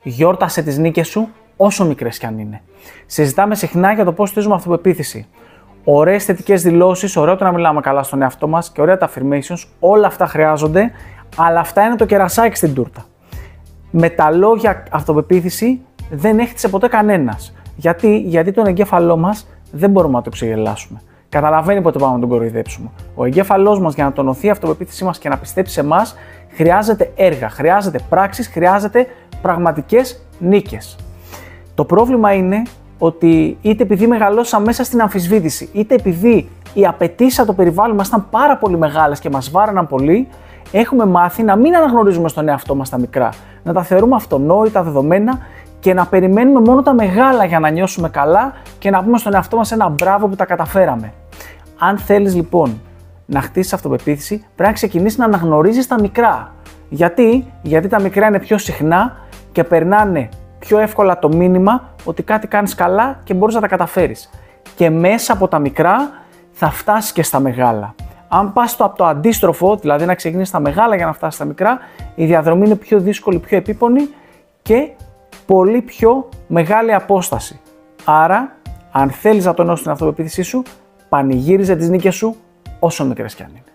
Γιόρτασε τις νίκες σου, όσο μικρές κι αν είναι. Συζητάμε συχνά για το πώς στηρίζουμε αυτοπεποίθηση. Ωραίες θετικές δηλώσεις, ωραίο το να μιλάμε καλά στον εαυτό μας και ωραία τα affirmations, όλα αυτά χρειάζονται, αλλά αυτά είναι το κερασάκι στην τούρτα. Με τα λόγια αυτοπεποίθηση δεν έχτισε ποτέ κανένας. Γιατί τον εγκέφαλό μας δεν μπορούμε να το ξεγελάσουμε. Καταλαβαίνει πότε πάμε να τον κοροϊδέψουμε. Ο εγκέφαλός μας για να τονωθεί η αυτοπεποίθησή μας και να πιστέψει σε εμάς, χρειάζεται έργα, χρειάζεται πράξεις, χρειάζεται πραγματικές νίκες. Το πρόβλημα είναι ότι είτε επειδή μεγαλώσαμε μέσα στην αμφισβήτηση, είτε επειδή οι απαιτήσεις από το περιβάλλον μας ήταν πάρα πολύ μεγάλες και μας βάραναν πολύ, έχουμε μάθει να μην αναγνωρίζουμε στον εαυτό μας τα μικρά, να τα θεωρούμε αυτονόητα, δεδομένα και να περιμένουμε μόνο τα μεγάλα για να νιώσουμε καλά και να πούμε στον εαυτό μας ένα μπράβο που τα καταφέραμε. Αν θέλεις λοιπόν να χτίσεις αυτοπεποίθηση, πρέπει να ξεκινήσεις να αναγνωρίζεις τα μικρά. Γιατί τα μικρά είναι πιο συχνά και περνάνε πιο εύκολα το μήνυμα ότι κάτι κάνεις καλά και μπορείς να τα καταφέρεις. Και μέσα από τα μικρά θα φτάσεις και στα μεγάλα. Αν πας από το αντίστροφο, δηλαδή να ξεκινήσεις στα μεγάλα για να φτάσεις στα μικρά, η διαδρομή είναι πιο δύσκολη, πιο επίπονη και πολύ πιο μεγάλη απόσταση. Άρα, αν θέλεις να τονώσεις την αυτοπεποίθησή σου, πανηγύριζε τις νίκες σου όσο μικρές κι αν είναι.